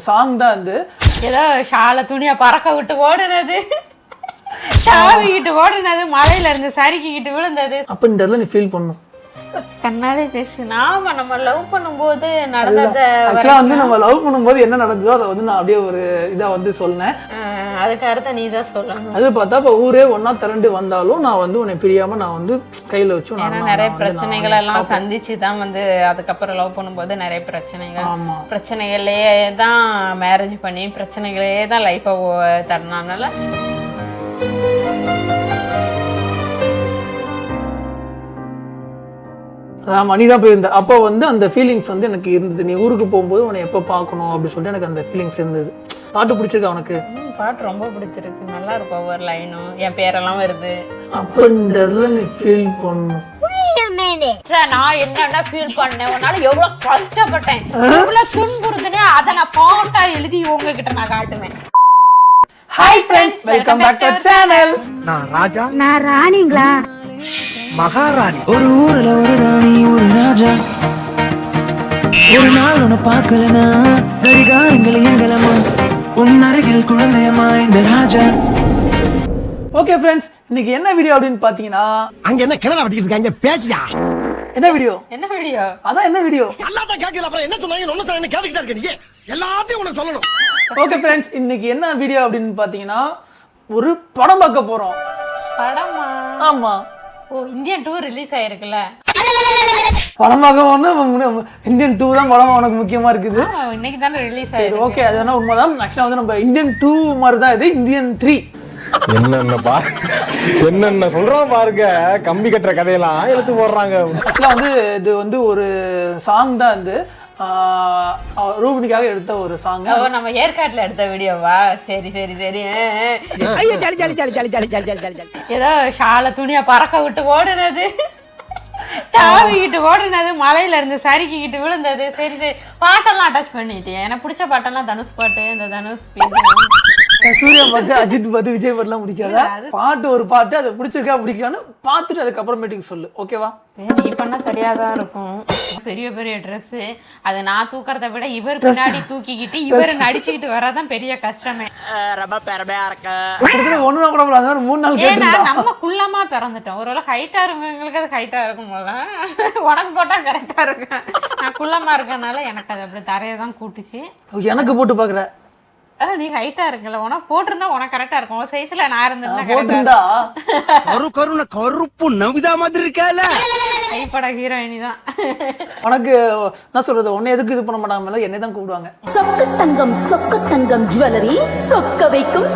Song தான் அது. ஏதோ ஷால துணியை பறக்க விட்டு ஓடுனது, சாவிக்கிட்டு ஓடுனது, மலையில இருந்து சறுக்கிக்கிட்டு விழுந்தது. அப்ப இந்த இடத்துல நீ ஃபீல் பண்ணும். கண்ணாலே பேசு. நாம நம்ம லவ் பண்ணும்போது நடந்தத வந்து நம்ம லவ் பண்ணும்போது என்ன நடந்ததோ அதை வந்து நான் அப்படியே ஒரு இதா வந்து சொன்னேன். அதுக்கு அடுத்த நீ தான் சொல்லணும். அது பார்த்தா இப்ப ஊரே ஒன்னா திரண்டு வந்தாலும் நான் வந்து உன்னை பிரியாம நான் வந்து கையில வச்சு நிறைய பிரச்சனைகள் எல்லாம் சந்திச்சு தான் வந்து அதுக்கப்புறம் லவ் பண்ணும்போது நிறைய பிரச்சனைகளே தான் மேரேஜ் பண்ணி பிரச்சனைகளே தான் லைஃபை தரனால மணிதான் போயிருந்த அப்போ வந்து அந்த ஃபீலிங்ஸ் வந்து எனக்கு இருந்தது. நீ ஊருக்கு போகும்போது உன்னை எப்போ பார்க்கணும் அப்படின்னு சொல்லிட்டு எனக்கு அந்த ஃபீலிங்ஸ் இருந்தது. பாட்டு பிடிச்சிருக்கா உனக்கு? பாட்டு ரொம்ப பிடிச்சிருக்கு, நல்லா இருக்கும். ஒவ்வொரு லைனும் என் பேரெல்லாம் வருது. அப்போ இந்த இடத்துல நீ ஃபீல் பண்ணணும். நான் என்னென்ன ஃபீல் பண்ணேன், உன்னால எவ்வளவு கஷ்டப்பட்டேன், எவ்வளவு துன்புறுதுனே அதை நான் பாட்டா எழுதி உங்ககிட்ட நான் காட்டுவேன். Hi friends, welcome back to channel. நான் ராஜா. நான் ராணிங்களா? மகாராணி. ஒரு ஊர்ல ஒரு ராணி ஒரு ராஜா. ஒரு நாள் உன்னை பார்க்கலனா கடிகாரங்களை எங்கலமா உன் அருகில் குழந்தையமா இந்த ராஜா. ஓகே ஃப்ரெண்ட்ஸ், இன்னைக்கு என்ன வீடியோ அப்படின்னு பாத்தீங்கன்னா, அங்க என்ன கிணறு வெட்டிட்டு இருக்காங்க பேச்சியா? என்ன வீடியோ? அதான் என்ன வீடியோ? எல்லாத்தையும் கேட்கல, அப்புறம் என்ன சொன்னாங்க ஒண்ணு சொன்னாங்க கேட்டுக்கிட்டே இருக்க. நீ எல்லாத்தையும் உனக்கு சொல்லணும். ஓகே ஃப்ரெண்ட்ஸ், இன்னைக்கு என்ன வீடியோ அப்படின்னு பாத்தீங்கன்னா, ஒரு படம் பார்க்க போறோம். படமா? ஆமா. ஓ, இந்தியன் 2 ரிலீஸ் ஆயிருக்குல்ல. படம் பார்க்க இந்தியன் 2 தான் படம் உனக்கு முக்கியமா இருக்குது. இன்னைக்கு தானே ரிலீஸ் ஆயிருக்கு. ஓகே, அது வேணா உண்மைதான். ஆக்சுவலா வந்து நம்ம இந்தியன் 2 மாதிரி தான் இது, இந்தியன் 3. என்னென்ன சொல்றோம் பாருங்க, கம்பி கட்டுற கதையெல்லாம் எடுத்து போடுறாங்க. ஆக்சுவலா வந்து இது வந்து ஒரு சாங் தான் இது, ரூபினிக்காக எடுத்த ஒரு சாங். நம்ம ஏற்காட்டுல எடுத்த வீடியோவா? சரி சரி சரி. ஏதோ ஷால துணியை பறக்க விட்டு ஓடுனது, சாவிக்கிட்டு ஓடுனது, மலையில இருந்து சறுக்கிக்கிட்டு விழுந்தது. சரி சரி, பாட்டெல்லாம் அட்டாச் பண்ணிட்டேன். எனக்கு பிடிச்ச பாட்டெல்லாம் தனுஷ் பாட்டு. இந்த தனுஷ் சூர்யா பாட்டு, அஜித் பாட்டு, விஜய் பாட்டுலாம் பிடிக்காத. பாட்டு ஒரு பாட்டு, அதை பிடிச்சிருக்கா பிடிக்கலான்னு பார்த்துட்டு அதுக்கப்புறமேட்டுக்கு சொல்லு, ஓகேவா? நீ பண்ணா சரியாதான் இருக்கும். பெரிய பெரிய ட்ரெஸ், அது நான் தூக்கறத விட இவர் பின்னாடி தூக்கிக்கிட்டு இவர் நடிச்சுக்கிட்டு வரதான் பெரிய கஷ்டமே. ஒண்ணுனா கூட 3 நாள் ஏன்னா நம்ம குள்ளமா பிறந்துட்டோம். ஒருவேளை ஹைட்டா இருக்கவங்களுக்கு அது ஹைட்டா இருக்கும் போல, உனக்கு போட்டா கரெக்டா இருக்கும். நான் குள்ளமா இருக்கனால எனக்கு அது அப்படி தரையதான் கூட்டுச்சு. எனக்கு போட்டு பாக்குற? நீ ஹைட்டா இருக்குல்ல, உனக்கு போட்டிருந்தா உனக்கு கரெக்டா இருக்கும். ஒரு சைஸ்ல நான் இருந்திருந்தா கருப்பு நவிதா மாதிரி இருக்கல. கைப்பட ஹீரோயினி தான். உனக்கு என்ன சொல்றது, உன்னை எதுக்கு இது பண்ண மாட்டாங்க, என்னை தான் கூப்பிடுவாங்க. சொக்க தங்கம் ஜுவல்லரி, சொக்க வைக்கும்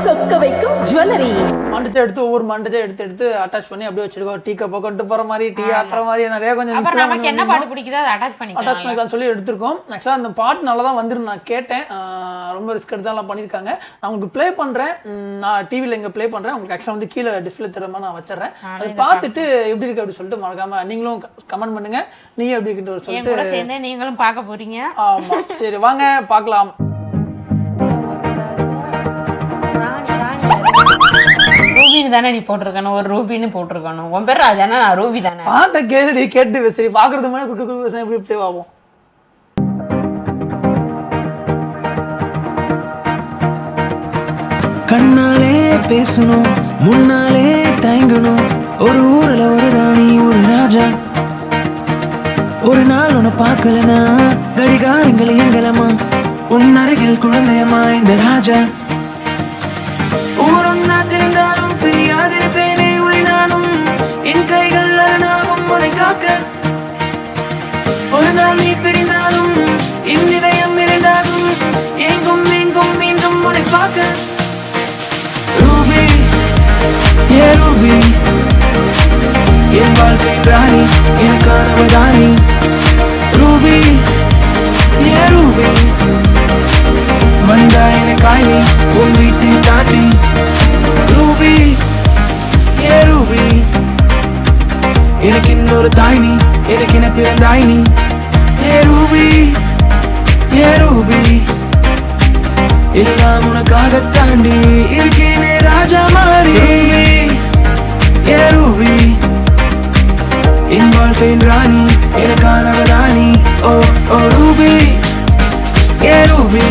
ஜுவல்லரி. மண்டத்தை எடுத்து ஒவ்வொரு மண்டத்தை எடுத்து அட்டாச் பண்ணி அப்படியே வச்சிருக்கோம். டீ கப்பை கொண்டு போற மாதிரி, டீ ஆத்துற மாதிரி நிறைய கொஞ்சம் நமக்கு என்ன பாட்டு பிடிக்குதோ அதை அட்டாச் பண்ணிக்கலாம் சொல்லி எடுத்திருக்கோம். ஆக்சுவலா அந்த பாட்டு நல்லா தான் வந்துருந்து. நான் கேட்டேன், ரொம்ப ரிஸ்க் எடுத்து தான் பண்ணிருக்காங்க. நான் உங்களுக்கு ப்ளே பண்றேன், நான் டிவில இங்க ப்ளே பண்றேன். உங்களுக்கு ஆக்சுவலா வந்து கீழே டிஸ்பிளே தரமா நான் வச்சிடறேன். அதை பார்த்துட்டு எப்படி இருக்கு அப்படி சொல்லிட்டு மறக்காம நீங்களும் கமெண்ட் பண்ணுங்க. நீங்க எப்படி இருக்குன்னு சொல்லிட்டு நீங்களும் பார்க்க போறீங்க. ஆமா, சரி வாங்க பார்க்கலாம். ரூபின்னு தானே நீ போட்டிருக்கணும், ஒரு ரூபின்னு போட்டிருக்கணும். உன் பேர் ராஜானா, நான் ரூபி தானே. பாட்டை கேட்டு கேட்டு சரி பாக்குறது மாதிரி குட்டு எப்படி ப்ளே ஆகும். கண்ணாலே பேசணும், முன்னாலே தயங்கணும். ஒரு ஊர்ல ஒரு ராணி ஒரு ராஜா. ஒரு நாள் உன்னை பார்க்கலனா கடிகாரங்களை எங்கலமா உன் அருகில் குழந்தையமா இந்த ராஜா. ஊரொன்னா தெரிந்தாலும் பிரியாதிருப்பேனே ஒளினாலும் என் கைகள் அரணாகும் உன்னை காக்க. ஒரு நாள் நீ பிரிந்தாலும் என் இதயம் இருந்தாலும் எங்கும் எங்கும் மீண்டும் உன்னை பார்க்க. ரூபி, ஏ ரூபி, என் வாழ்க்கை ராணி, எனக்கானவ ராணி. ரூபி, ஏ ரூபி, வந்தா எனக்காய் நீ உன் வீட்டை தாண்டி. ரூபி, ஏ ரூபி, எனக்கு இன்னொரு தாய் நீ, எனக்கு என பிறந்தாய் நீ. ஏ ரூபி, ஏ ரூபி, எல்லாம் உனக்காக தாண்டி இருக்கேனே ராஜா மாறி. ஏ ரூபி, என் வாழ்க்கையின் ராணி, எனக்கானவ ராணி. ஓ ஓ ரூபி, ஏ ரூபி,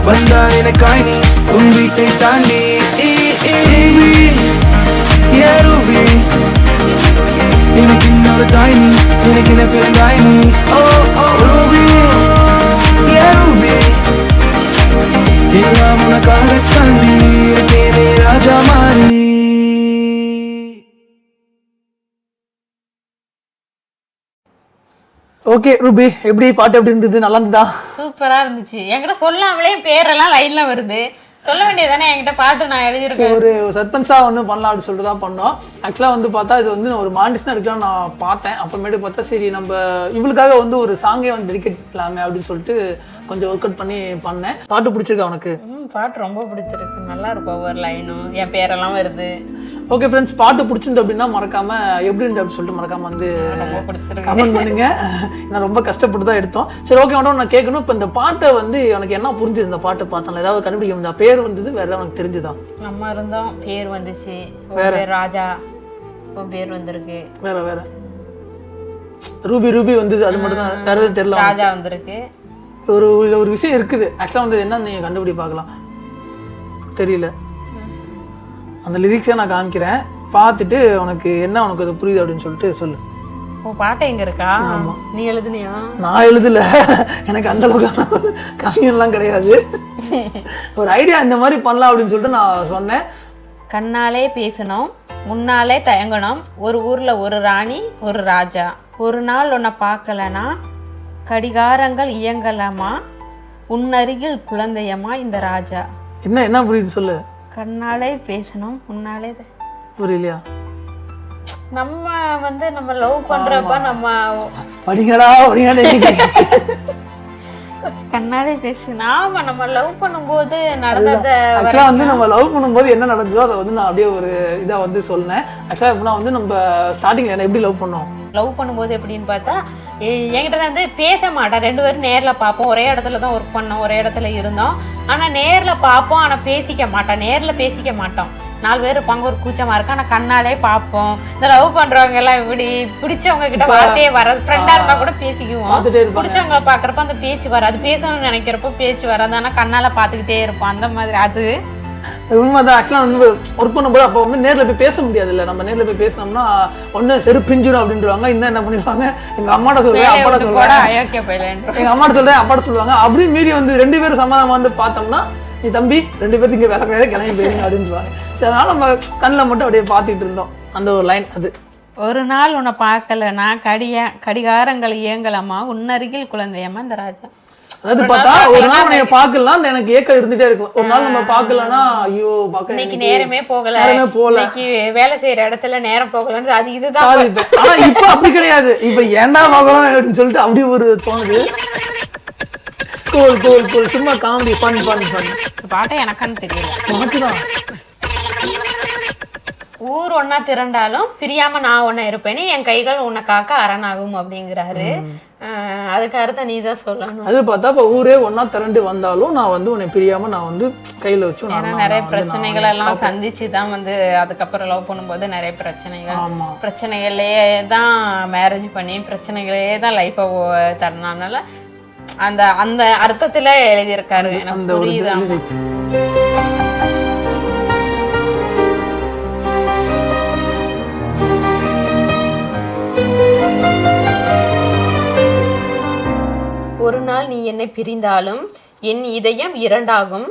வந்தா எனக்காய் நீ உன் வீட்டை தாண்டி ரூபி எனக்கு இன்னொரு தாய் நீ எனக்கு என்ன பிறந்தாய் நீ ரூபி ரூபி எல்லாம் உனக்காக தாண்டி இருக்கேனே ராஜா மாறி. ஓகே ரூபி, எப்படி பாட்டு எப்படி இருந்தது? நல்லா இருந்ததா? சூப்பரா இருந்துச்சு. என்கிட்ட சொல்லாமலே பேரெல்லாம் லைன்ல வருது. சொல்ல வேண்டியதானே, என்கிட்ட பாட்டு நான் எழுதியிருக்கேன். ஒரு சஸ்பென்ஸா வந்து பண்ணலாம் அப்படின்னு சொல்லிட்டு தான் பண்ணோம். ஆக்சுவலா வந்து பார்த்தா இது வந்து ஒரு மாண்டிஸ் தான் எடுக்கலாம் நான் பார்த்தேன். அப்புறமேட்டு பார்த்தா சரி நம்ம இவளுக்காக வந்து ஒரு சாங்கே வந்து டெடிகேட் பண்ணலாமே அப்படின்னு சொல்லிட்டு கொஞ்சம் ஒர்க் அவுட் பண்ணி பண்ணேன். பாட்டு பிடிச்சிருக்கா உனக்கு? பாட்டு ரொம்ப பிடிச்சிருக்கு, நல்லா இருக்கும். ஒவ்வொரு லைனும் என் பேரெல்லாம் வருது. ஓகே ஃப்ரெண்ட்ஸ், பாட்டு பிடிச்சிருந்து அப்படின்னா மறக்காம எப்படி இருந்து அப்படின்னு சொல்லிட்டு மறக்காம வந்து கமெண்ட் பண்ணுங்க. நான் ரொம்ப கஷ்டப்பட்டு தான் எடுத்தோம். சரி ஓகே, மட்டும் நான் கேட்கணும், இப்போ இந்த பாட்டை வந்து எனக்கு என்ன புரிஞ்சுது? இந்த பாட்டை பார்த்தோம் ஏதாவது கண்டுபிடிக்க முடியாது? பேர் வந்தது வேற ஏதாவது எனக்கு தெரிஞ்சுதான்? நம்ம இருந்தோம், பேர் வந்துச்சு. வேற ராஜா பேர் வந்திருக்கு. வேற வேற ரூபி ரூபி வந்தது, அது மட்டும் தான், வேற எதுவும் தெரியல. ராஜா வந்திருக்கு. ஒரு விஷயம் இருக்குது ஆக்சுவலாக வந்து என்ன நீங்க கண்டுபிடி பார்க்கலாம். தெரியல, அந்த லிரிக்ஸை நான் காமிக்கிறேன், பார்த்துட்டு உனக்கு என்ன உனக்கு அது புரியுது அப்படின்னு சொல்லிட்டு சொல்லு. ஓ, பாட்டு எங்க இருக்கா? நீ எழுதுனியா? நான் எழுதல, எனக்கு அந்த அளவுக்கு கம்மியெல்லாம் கிடையாது. ஒரு ஐடியா இந்த மாதிரி பண்ணலாம் அப்படின்னு சொல்லிட்டு நான் சொன்னேன். கண்ணாலே பேசணும், முன்னாலே தயங்கணும், ஒரு ஊர்ல ஒரு ராணி ஒரு ராஜா, ஒரு நாள் உன்னை பார்க்கலனா கடிகாரங்கள் இயங்கலாமா, உன்னருகில் குழந்தையம்மா இந்த ராஜா. என்ன என்ன புரியுது சொல்லு. கண்ணாலே பேசணும், முன்னாலே புரியலையா? நம்ம வந்து நம்ம லவ் பண்றப்ப நம்ம படிங்கடா கண்ணாலே பேசணும். ஆமா, நம்ம லவ் பண்ணும்போது நடந்தத ஆக்சுவலா வந்து நம்ம லவ் பண்ணும்போது என்ன நடந்ததோ அதை வந்து நான் அப்படியே ஒரு இதா வந்து சொன்னேன். ஆக்சுவலா எப்படின்னா வந்து நம்ம ஸ்டார்டிங்ல என்ன எப்படி லவ் பண்ணோம், லவ் பண்ணும்போது எப்படின்னு பார்த்தா என்கிட்ட வந்து பேச மாட்டேன். 2 பேரும் நேரில் பார்ப்போம், ஒரே இடத்துல தான் ஒர்க் பண்ணோம், ஒரே இடத்துல இருந்தோம். ஆனால் நேரில் பார்ப்போம், ஆனால் பேசிக்க மாட்டோம். நேரில் பேசிக்க மாட்டோம். 4 பேர் இருப்பாங்க, ஒரு கூச்சமாக இருக்கும். ஆனால் கண்ணாலே பார்ப்போம். இந்த லவ் பண்ணுறவங்க எல்லாம் இப்படி பிடிச்சவங்க கிட்ட வார்த்தையே வராது. ஃப்ரெண்டாக இருந்தால் கூட பேசிக்குவோம். பிடிச்சவங்களை பார்க்குறப்ப அந்த பேச்சு வராது. பேசணும்னு நினைக்கிறப்போ பேச்சு வராது. ஆனால் கண்ணால் பார்த்துக்கிட்டே இருப்போம். அந்த மாதிரி அது உண்மைதான். ஆக்சுவலாக வந்து ஒர்க் பண்ணும்போது அப்போ வந்து நேரில் போய் பேச முடியாது இல்லை. நம்ம நேரில் போய் பேசினோம்னா ஒன்று செருப்பிஞ்சிடும் அப்படின்றாங்க. இன்னும் என்ன பண்ணிடுவாங்க, எங்கள் அம்மாட்ட சொல்கிறேன், அப்பாட்ட சொல்கிறேன், எங்கள் அம்மாட்ட சொல்கிறேன், அப்பாட்ட சொல்லுவாங்க. அப்படி மீறி வந்து 2 பேரும் சமாதானம் வந்து பார்த்தோம்னா, நீ தம்பி 2 பேருக்கு இங்கே வேலை கிடையாது, கிளம்பி போயிருங்க அப்படின்றாங்க. சரி, அதனால நம்ம கண்ணில் மட்டும் அப்படியே பார்த்துட்டு இருந்தோம். அந்த ஒரு லைன் அது. ஒரு நாள் உன்னை பார்க்கலனா கடிகாரங்கள் இயங்கலாமா, உன்னருகில் குழந்தையம்மா இந்த ராஜா. அதாவது பார்த்தா ஒரு நாள் நம்ம பார்க்கலாம், அந்த எனக்கு ஏக்கம் இருந்துட்டே இருக்கும். ஒரு நாள் நம்ம பார்க்கலன்னா ஐயோ பார்க்க இன்னைக்கு நேரமே போகல, இன்னைக்கு வேலை செய்யற இடத்துல நேரம் போகலன்னு அது இதுதான். ஆனா இப்ப அப்படி கிடையாது. இப்ப ஏன்டா பார்க்கலாம் அப்படின்னு சொல்லிட்டு அப்படி ஒரு தோணுது. கோல் கோல் கோல் சும்மா காமெடி ஃபன் ஃபன் ஃபன். பாட்டை எனக்கான்னு தெரியல. பாட்டுதான். ஊர் ஒன்னா திரண்டாலும் பிரியாம நான் ஒன்னா இருப்பேன்னு, என் கைகள் உன்னை காக்க அரணாகும் அப்படிங்கிறாரு. அதுக்கு அர்த்தம் நீ தான் சொல்லணும். அது பார்த்தா இப்ப ஊரே ஒன்னா திரண்டு வந்தாலும் நான் வந்து உன்னை பிரியாம நான் வந்து கையில வச்சு நிறைய பிரச்சனைகள் எல்லாம் சந்திச்சுதான் வந்து அதுக்கப்புறம் லவ் பண்ணும்போது நிறைய பிரச்சனைகளே தான் மேரேஜ் பண்ணி பிரச்சனைகளே தான் லைஃபை தரனால அந்த அந்த அர்த்தத்துல எழுதியிருக்காரு. எனக்கு புரியுது. ஒரு நாள் நீ என்னை பிரிந்தாலும் என் இதயம் 2 ஆகும்,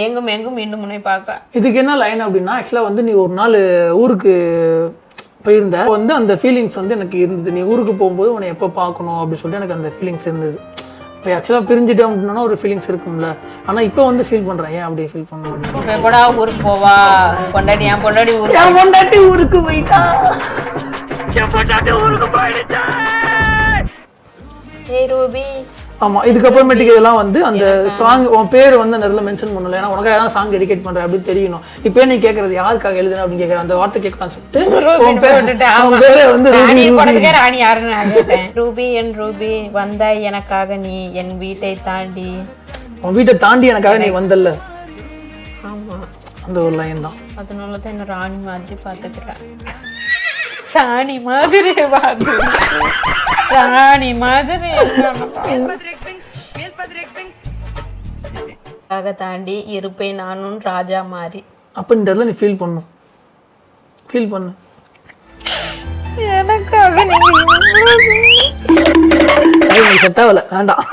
எங்கும் எங்கும் மீண்டும் முனை பார்க்க. இதுக்கு என்ன லைன் அப்படின்னா, ஆக்சுவலா வந்து நீ ஒரு நாள் ஊருக்கு போயிருந்த வந்து அந்த ஃபீலிங்ஸ் வந்து எனக்கு இருந்தது. நீ ஊருக்கு போகும்போது உன்னை எப்போ பார்க்கணும் அப்படின்னு சொல்லிட்டு எனக்கு அந்த ஃபீலிங்ஸ் இருந்தது. இப்போ ஆக்சுவலாக பிரிஞ்சுட்டேன் அப்படின்னா ஒரு ஃபீலிங்ஸ் இருக்கும்ல. ஆனால் இப்போ வந்து ஃபீல் பண்ணுறேன். ஏன் அப்படியே ஃபீல் பண்ண? எப்படா ஊருக்கு போவா பொண்டாட்டி? என் பொண்டாட்டி ஊருக்கு போயிட்டா. ஏய் ரூபி, ஆமா, இதுக்கப்புறமேட்டுக்கு இதெல்லாம் வந்து அந்த சாங் உன் பேர் வந்து அந்த இடத்துல மென்ஷன் பண்ணல. ஏன்னா உனக்காக தான் சாங் டெடிகேட் பண்றேன் அப்படின்னு தெரியணும். இப்போ நீ கேட்கறது யாருக்காக எழுதுன அப்படின்னு கேட்கற அந்த வார்த்தை கேட்கலாம்னு சொல்லிட்டு உன் பேரே வந்து ராணி யாருன்னு நான் கேட்டேன். ரூபி என் ரூபி வந்தாய் எனக்காக நீ என் வீட்டை தாண்டி. உன் வீட்டை தாண்டி எனக்காக நீ வந்தல்ல. ஆமா, அந்த ஒரு லைன் தான். அதனாலதான் என்ன ராணி மாதிரி பாத்துக்கிறேன். ராணி மாதிரி ராணி மாதிரி தாண்டி இருப்பேன் நானும் ராஜா மாதிரி. அப்போ இந்த இடத்துல நீ ஃபீல் பண்ணு. எனக்காக நீங்க செட் ஆகல, வேண்டாம்.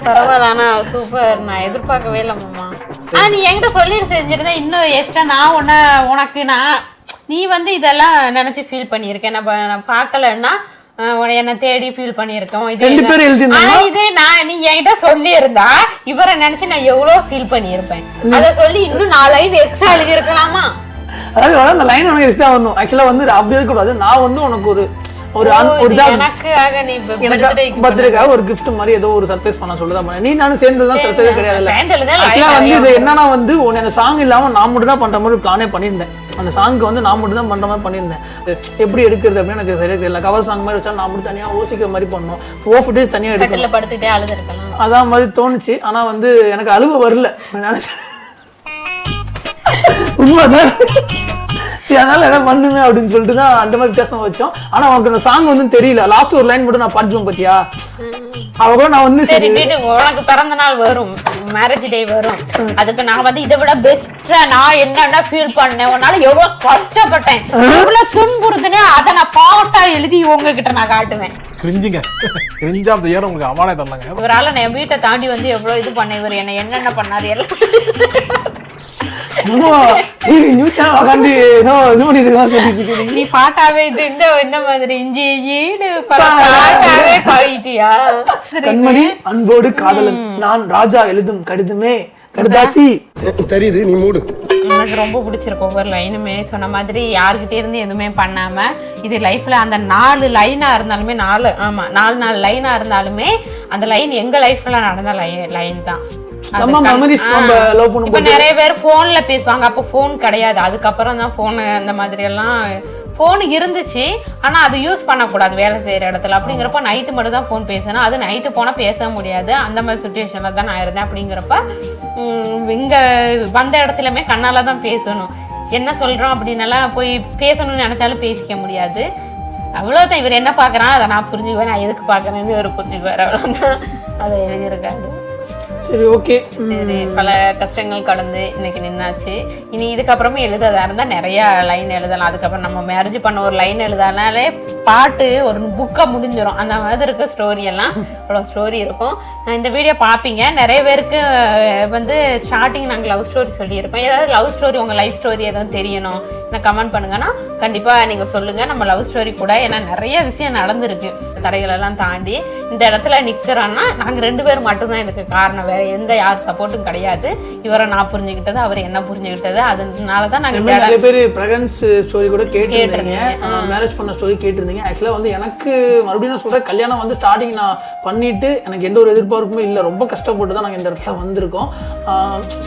பரவாயில்ல, ஆனா சூப்பர். நான் எதிர்பார்க்கவே இல்லை மாமா. நீ என்கிட்ட சொல்லிட்டு செஞ்சிருந்தா இன்னும் எக்ஸ்ட்ரா நான் உனக்கு நீ வந்து இதெல்லாம் நினைச்சு ஃபீல் பண்ணியிருக்கேன். நான் பார்க்கலன்னா என்ன தேடி ஃபீல் பண்ணியிருக்கோம். இதே நீ என்கிட்ட சொல்லி இருந்தா இவரை நினைச்சு நான் எவ்வளவு ஃபீல் பண்ணியிருப்பேன். அதை சொல்லி இன்னும் 4 லைன் எக்ஸ்ட்ரா எழுதி இருக்கலாமா? அதாவது அந்த லைன் உனக்கு எக்ஸ்ட்ரா வரணும். ஆக்சுவலா வந்து அப்படி இருக்கக்கூடாது. நான் வந்து உனக்கு ஒரு பர்த்டேக்காக ஒரு கிஃப்ட் மாதிரி ஏதோ ஒரு சர்ப்ரைஸ் பண்ண சொல்லுதான். நீ நானும் சேர்ந்துதான் சர்ப்ரைஸ் கிடையாது. வந்து இது என்னன்னா வந்து அந்த சாங் இல்லாம நான் மட்டும் தான் பண்ற மாதிரி பிளானே பண்ணியிருந்தேன். அந்த சாங்க்கு வந்து நான் மட்டும் தான் பண்ற மாதிரி பண்ணியிருந்தேன். எப்படி எடுக்கிறது அப்படின்னு எனக்கு சரியா தெரியல. கவர் சாங் மாதிரி வச்சா நான் மட்டும் தனியா யோசிக்கிற மாதிரி பண்ணோம். 4 ஃபுட்டேஜ் தனியா எடுக்கலாம் அதான் மாதிரி தோணுச்சு. ஆனா வந்து எனக்கு அழுவ வரல. உண்மைதான். சரி, அதனால எதாவது பண்ணுங்க அப்படின்னு சொல்லிட்டு தான் அந்த மாதிரி வித்தியாசம் வச்சோம். ஆனா அவனுக்கு அந்த சாங் வந்து தெரியல. லாஸ்ட் ஒரு லைன் மட்டும் நான் பாடுவேன் பாத்தியா, அவ நான் வந்து சரி உனக்கு பிறந்த நாள் வரும், மேரேஜ் டே வரும். அதுக்கு நான் வந்து இதை விட பெஸ்டா நான் என்னென்ன ஃபீல் பண்ணேன், உன்னால எவ்வளவு கஷ்டப்பட்டேன், எவ்வளவு துன்புறுதுன்னு அதை நான் பாட்டா எழுதி உங்ககிட்ட நான் காட்டுவேன். கிரிஞ்ச் ஆஃப் தி இயர் உங்களுக்கு அவார்டே தரலாங்க. இவரால நான் வீட்டை தாண்டி வந்து எவ்வளவு இது பண்ண, இவர் என்ன என்னென்ன பண்ணாரு எல்லாம் நீ பாட்டாவே இந்த மாதிரி இஞ்சி ஈடு பாட்டாவே பாடிட்டியா? கண்மணி அன்போடு காதலன் நான் ராஜா எழுதும் கடிதமே கடுதாசி. தெரியுது, நீ மூடு. எனக்கு ரொம்ப பிடிச்சிருக்கு ஒவ்வொரு லைனுமே. சொன்ன மாதிரி யாருக்கிட்ட இருந்து எதுவுமே பண்ணாம இது லைஃப்ல அந்த 4 லைனா இருந்தாலுமே 4 லைனா இருந்தாலுமே அந்த லைன் எங்க லைஃப்ல நடந்த லைன் தான். இப்ப நிறைய பேர் போன்ல பேசுவாங்க, அப்ப போன் கிடையாது. அதுக்கப்புறம் தான் போன் அந்த மாதிரி எல்லாம் போன் இருந்துச்சு. ஆனா அது யூஸ் பண்ணக்கூடாது வேலை செய்யற இடத்துல. அப்படிங்கிறப்ப நைட்டு மட்டும் தான் போன் பேசணும். அது நைட்டு போனா பேச முடியாது. அந்த மாதிரி சுச்சுவேஷன்ல தான் நான் இருந்தேன். அப்படிங்கிறப்ப இங்க வந்த இடத்துலயுமே கண்ணால தான் பேசணும். என்ன சொல்றோம் அப்படின்னாலாம் போய் பேசணும்னு நினைச்சாலும் பேசிக்க முடியாது. அவ்வளவுதான். இவர் என்ன பாக்குறான் அதை நான் புரிஞ்சுக்குவேன், நான் எதுக்கு பாக்குறேன்னு இவர் புரிஞ்சுக்குவார். அவ்வளவுதான். அதை எழுதியிருக்காரு. சரி, ஓகே. சரி, பல கஷ்டங்கள் கடந்து இன்னைக்கு நின்னாச்சு. இனி இதுக்கப்புறமே எழுதாதா இருந்தா நிறைய லைன் எழுதலாம். அதுக்கப்புறம் நம்ம மேரேஜ் பண்ண ஒரு லைன் எழுதானாலே பாட்டு ஒரு புக்கா முடிஞ்சிடும். அந்த மாதிரி இருக்க ஸ்டோரி எல்லாம் அவ்வளோ ஸ்டோரி இருக்கும். இந்த வீடியோ பார்ப்பீங்க. நிறைய பேருக்கு வந்து ஸ்டார்டிங் நாங்கள் லவ் ஸ்டோரி சொல்லியிருக்கோம். ஏதாவது லவ் ஸ்டோரி உங்கள் லைஃப் ஸ்டோரி எதுவும் தெரியணும் நான் கமெண்ட் பண்ணுங்கன்னா கண்டிப்பாக நீங்கள் சொல்லுங்கள். நம்ம லவ் ஸ்டோரி கூட ஏன்னா நிறைய விஷயம் நடந்திருக்கு. தடைகளெல்லாம் தாண்டி இந்த இடத்துல நிற்கிறோன்னா நாங்கள் 2 பேர் மட்டும்தான் இதுக்கு காரணம். வேற எந்த யார் சப்போர்ட்டும் கிடையாது. இவரை நான் புரிஞ்சுக்கிட்டது, அவர் என்ன புரிஞ்சுக்கிட்டது. அதனாலதான் நாங்க நிறைய பேர் பிரெக்னன்ஸ் ஸ்டோரி கூட கேட்டிருந்தீங்க, மேரேஜ் பண்ண ஸ்டோரி கேட்டிருந்தீங்க. ஆக்சுவலா வந்து எனக்கு மறுபடியும் நான் சொல்றேன், கல்யாணம் வந்து ஸ்டார்டிங் நான் பண்ணிட்டு எனக்கு எந்த ஒரு எதிர்பார்ப்புமே இல்லை. ரொம்ப கஷ்டப்பட்டு தான் நாங்கள் இந்த இடத்துல வந்திருக்கோம்.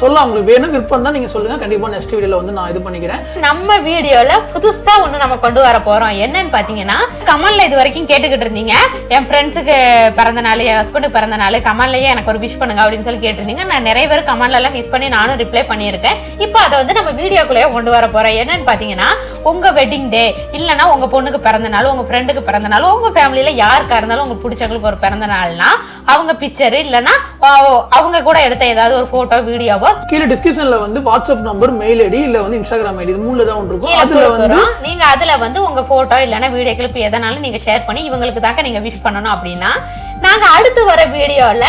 சொல்ல உங்களுக்கு வேணும் விருப்பம் தான் நீங்க சொல்லுங்க. கண்டிப்பா நெக்ஸ்ட் வீடியோல வந்து நான் இது பண்ணிக்கிறேன். நம்ம வீடியோல புதுசா ஒண்ணு நம்ம கொண்டு வர போறோம். என்னன்னு பாத்தீங்கன்னா, கமல்ல இது வரைக்கும் கேட்டுக்கிட்டு இருந்தீங்க என் ஃப்ரெண்ட்ஸுக்கு பிறந்த நாள், என் ஹஸ்பண்டுக்கு பிறந்த நாள், கமல்லையே எனக்கு ஒரு விஷ் பண்ணுங்க அப்படின்னு சொல்லி கேட்டிருந்தீங்க. நான் நிறைய பேர் கமெண்ட்ல எல்லாம் விஷ் பண்ணி நானும் ரிப்ளை பண்ணியிருக்கேன். இப்போ அதை வந்து நம்ம வீடியோக்குள்ளேயே கொண்டு வர போறோம். என்னன்னு பாத்தீங்கன்னா, உங்க வெட்டிங் டே இல்லைன்னா உங்க பொண்ணுக்கு பிறந்த நாள், உங்க ஃப்ரெண்டுக்கு பிறந்த நாள், உங்க ஃபேமிலியில யாருக்கா இருந்தாலும் உங்களுக்கு பிடிச்சவங்களுக்கு ஒரு பிறந்த நாள்னா அவங்க பிக்சர் இல்லைன்னா அவங்க கூட எடுத்த ஏதாவது ஒரு போட்டோ வீடியோவோ கீழே டிஸ்கிரிப்ஷன்ல வந்து வாட்ஸ்அப் நம்பர், மெயில் ஐடி இல்ல வந்து இன்ஸ்டாகிராம் ஐடி, இது 3ல தான் ஒன்று இருக்கும். அதுல வந்து நீங்க அதுல வந்து உங்க போட்டோ இல்லைன்னா வீடியோ கிளிப் எதனாலும் நீங்க ஷேர் பண்ணி இவங்களுக்கு தாக்க நீங்க விஷ் பண்ணணும். அப்படின்னா நாங்க அடுத்து வர வீடியோல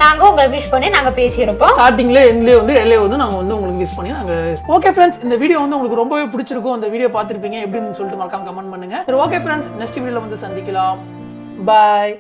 நாங்க உங்களை விஷ் பண்ணி நாங்க பேசியிருப்போம். ஸ்டார்டிங்ல எண்ட்லயே வந்து இடையில வந்து நாங்க வந்து உங்களுக்கு விஷ் பண்ணி நாங்க. ஓகே ஃப்ரெண்ட்ஸ், இந்த வீடியோ வந்து உங்களுக்கு ரொம்பவே பிடிச்சிருக்கும். இந்த வீடியோ பார்த்திருப்பீங்க, எப்படின்னு சொல்லிட்டு மறக்காம கமெண்ட் பண்ணுங்க. சரி, ஓகே ஃப்ரெண்ட்ஸ், நெக்ஸ்ட் வீடியோல வந்து சந்திக்கலாம். பாய்.